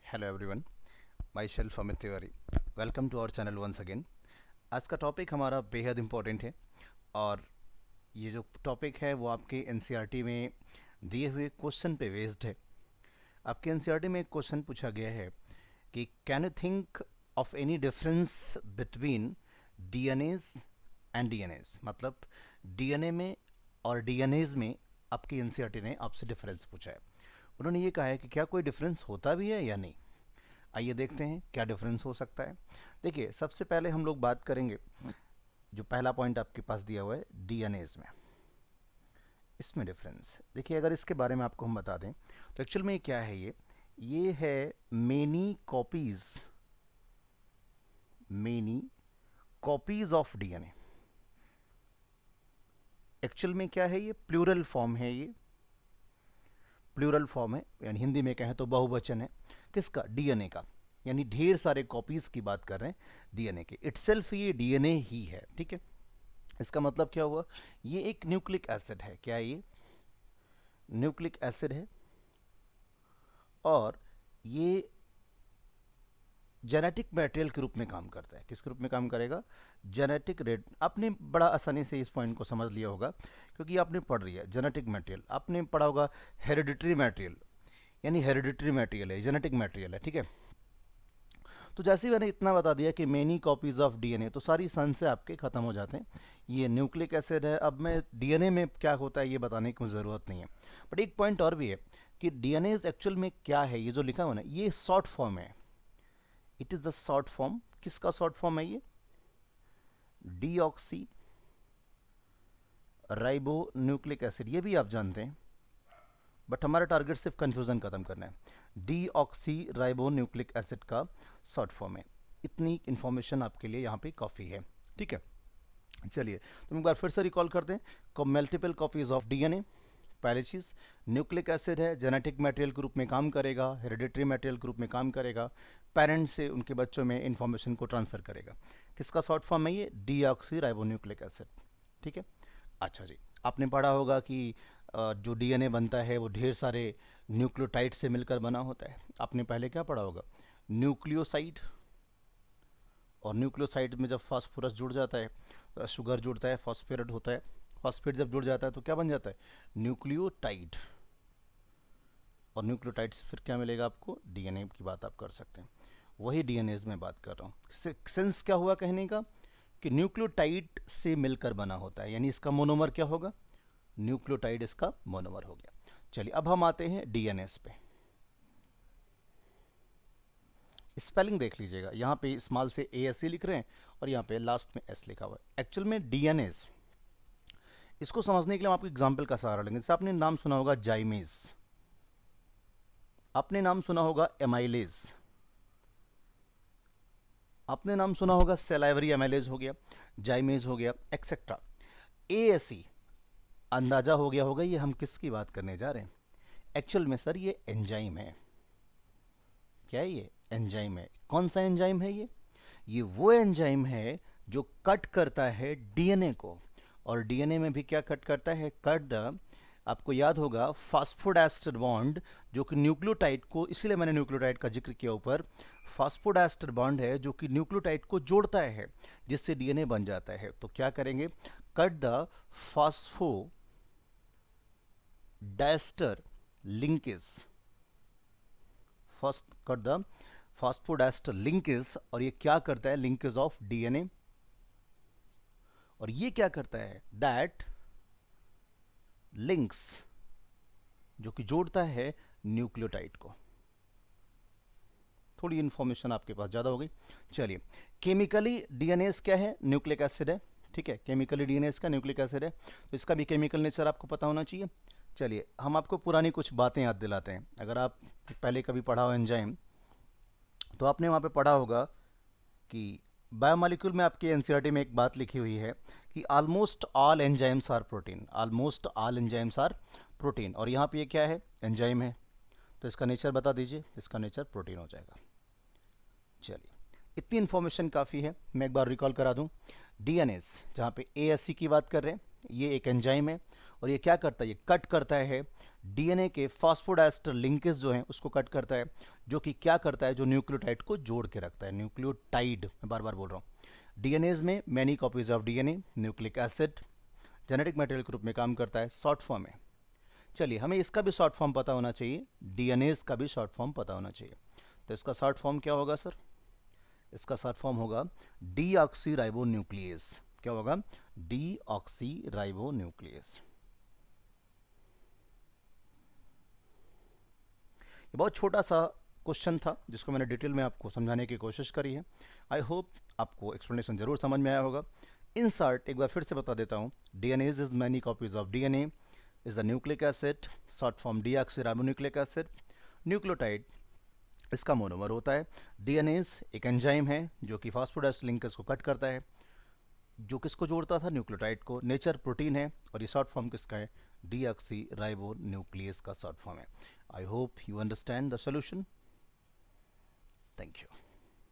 Hello everyone, my self Amit Tiwari. Welcome to our channel once again. आज का topic हमारा बेहद इम्पोर्टेंट है और ये जो टॉपिक है वो आपके एनसीईआरटी में दिए हुए क्वेश्चन पे बेस्ड है। आपके एनसीईआरटी में एक क्वेश्चन पूछा गया है कि can you think of any difference between DNAs and DNAs, मतलब डीएनए में और डीएनएज में आपकी एनसीईआरटी ने आपसे डिफरेंस पूछा है। उन्होंने ये कहा है कि क्या कोई डिफरेंस होता भी है या नहीं। आइए देखते हैं क्या डिफरेंस हो सकता है। देखिए, सबसे पहले हम लोग बात करेंगे, जो पहला पॉइंट आपके पास दिया हुआ है डीएनएज में, इसमें डिफरेंस। देखिए, अगर इसके बारे में आपको हम बता दें तो एक्चुअल में क्या है, ये है many copies of DNA. Actual में क्या है, ये प्लूरल फॉर्म है, ये प्लूरल फॉर्म है, यानी हिंदी में कहें तो बहुवचन है। किसका? डीएनए का, यानी ढेर सारे कॉपीज की बात कर रहे हैं डीएनए के। इटसेल्फ ये डीएनए ही है, ठीक है। इसका मतलब क्या हुआ, ये एक न्यूक्लिक एसिड है। क्या ये न्यूक्लिक एसिड है और ये जेनेटिक मटेरियल के रूप में काम करता है। किस रूप में काम करेगा? Genetic red. आपने बड़ा आसानी से इस पॉइंट को समझ लिया होगा क्योंकि आपने पढ़ लिया जेनेटिक मटेरियल। आपने पढ़ा होगा हेरिडिटरी मटेरियल, यानी हेरिडिटरी मटेरियल है, जेनेटिक मटेरियल है, ठीक है। तो जैसे ही मैंने इतना बता दिया कि मेनी कॉपीज ऑफ डीएनए, तो सारी सन से आपके खत्म हो जाते हैं। ये न्यूक्लिक एसिड है। अब मैं डीएनए में क्या होता है ये बताने की ज़रूरत नहीं है, बट एक पॉइंट और भी है कि डीएनए एक्चुअल में क्या है। ये जो लिखा हुआ ना, ये शॉर्ट फॉर्म है। It is the short form. किसका शॉर्ट फॉर्म है? ये डीऑक्सी राइबो न्यूक्लिक एसिड। ये भी आप जानते हैं, बट हमारा टारगेट सिर्फ कंफ्यूजन खत्म करना है। डीऑक्सी राइबो न्यूक्लिक एसिड का शॉर्ट फॉर्म है। इतनी इन्फॉर्मेशन आपके लिए यहाँ पे काफ़ी है, ठीक है। चलिए, तो एक बार फिर से रिकॉल करते हैं। मल्टीपल कॉपीज ऑफ डीएनए, पहली चीज़ न्यूक्लिक एसिड है, जेनेटिक मटेरियल के रूप में काम करेगा, हेरिडिटरी मटेरियल के रूप में काम करेगा, पेरेंट्स से उनके बच्चों में इंफॉर्मेशन को ट्रांसफ़र करेगा। किसका शॉर्ट फॉर्म है? ये डीऑक्सी राइबो न्यूक्लिक एसिड, ठीक है। अच्छा जी, आपने पढ़ा होगा कि जो डीएनए बनता है वो ढेर सारे न्यूक्लियोटाइड से मिलकर बना होता है। आपने पहले क्या पढ़ा होगा? न्यूक्लियोसाइड। और न्यूक्लियोसाइड में जब फास्फोरस जुड़ जाता है, शुगर जुड़ता है, फॉस्फेट होता है। फॉस्फेट जब जुड़ जाता है तो क्या बन जाता है? न्यूक्लियोटाइड। और न्यूक्लियोटाइड से फिर क्या मिलेगा आपको? डीएनए की बात आप कर सकते हैं। वही डीएनए में बात कर रहा हूँ। सेंस क्या हुआ कहने का कि न्यूक्लियोटाइड से मिलकर बना होता है, यानी इसका मोनोमर क्या होगा? न्यूक्लियोटाइड इसका मोनोमर हो गया। चलिए, अब हम आते हैं डीएनएस पे। स्पेलिंग देख लीजिएगा, यहाँ पे स्मॉल से ए एस सी लिख रहे हैं और यहाँ पे लास्ट में एस लिखा हुआ है। एक्चुअल में डीएनएस, इसको समझने के लिए हम आपको एग्जाम्पल का सहारा लेंगे। जैसे आपने नाम सुना होगा जाइमेज, आपने नाम सुना होगा एमाइलेज, आपने नाम सुना होगा सेलाइवरी एमाइलेज हो गया, जाइमेज हो गया, एक्सेट्रा। एएसई अंदाजा हो गया होगा ये हम किसकी बात करने जा रहे हैं। एक्चुअल में सर ये एंजाइम है। क्या है ये? एंजाइम है। कौन सा एंजाइम है ये वो एंजाइम है जो कट करता है डीएनए को। और डीएनए में भी क्या कट करता है? कट द, आपको याद होगा, फास्फोडाइस्टर बॉन्ड, जो कि न्यूक्लियोटाइड को, इसलिए मैंने न्यूक्लियोटाइड का जिक्र किया ऊपर। फास्फोडाइस्टर बॉन्ड है जो कि न्यूक्लियोटाइड को जोड़ता है, जिससे डीएनए बन जाता है। तो क्या करेंगे? Cut the phosphodiester linkage, first cut the phosphodiester linkage. और ये क्या करता है? Linkage of DNA. और ये क्या करता है? दैट लिंक्स, जो कि जोड़ता है न्यूक्लियोटाइड को। थोड़ी इंफॉर्मेशन आपके पास ज़्यादा हो गई। चलिए, केमिकली डीएनएस क्या है? न्यूक्लिक एसिड है, ठीक है। केमिकली डीएनएस का न्यूक्लिक एसिड है, तो इसका भी केमिकल नेचर आपको पता होना चाहिए। चलिए, हम आपको पुरानी कुछ बातें याद दिलाते हैं। अगर आप पहले कभी पढ़ा हो एंजाइम, तो आपने वहाँ पे पढ़ा होगा कि बायोमोलिक्यूल में आपके एनसीईआरटी में एक बात लिखी हुई है कि almost all enzymes are protein, almost all enzymes are protein. और यहाँ पे ये क्या है? एंजाइम है, तो इसका नेचर बता दीजिए। इसका नेचर प्रोटीन हो जाएगा। चलिए, इतनी इन्फॉर्मेशन काफ़ी है। मैं एक बार रिकॉल करा दूँ। डीएनएस, जहाँ पे एएससी की बात कर रहे हैं, ये एक एंजाइम है और ये क्या करता है? ये कट करता है डीएनए के फॉस्फोडाइस्टर लिंकेज जो हैं उसको कट करता है, जो कि क्या करता है, जो न्यूक्लियोटाइड को जोड़ के रखता है। न्यूक्लियोटाइड, मैं बार बार बोल रहा हूँ। डीएनएज में many copies of DNA, nucleic acid genetic material के रूप में काम करता है शॉर्ट फॉर्म में। चलिए, हमें इसका भी शॉर्ट फॉर्म पता होना चाहिए, डीएनएज का भी शॉर्ट फॉर्म पता होना चाहिए। तो इसका शॉर्ट फॉर्म क्या होगा सर? इसका शॉर्ट फॉर्म होगा डीऑक्सीराइबोन्यूक्लियेज। क्या होगा? डीऑक्सीराइबोन्यूक्लियेज। ये बहुत छोटा सा क्वेश्चन था जिसको मैंने डिटेल में आपको समझाने की कोशिश करी है। आई होप आपको एक्सप्लेनेशन जरूर समझ में आया होगा। इन शॉर्ट एक बार फिर से बता देता हूँ, DNAs is many copies of DNA, is the nucleic acid, short form deoxyribonucleic acid. Nucleotide इसका मोनोमर होता है। डीएनएज एक एंजाइम है जो कि फॉस्फोडाइस्टर लिंकेज को कट करता है, जो किसको जोड़ता था? न्यूक्लियोटाइड को। नेचर प्रोटीन है और ये शॉर्ट फॉर्म किसका है? डीऑक्सीराइबोन्यूक्लियेज का शॉर्ट फॉर्म है। I hope you understand the solution. Thank you.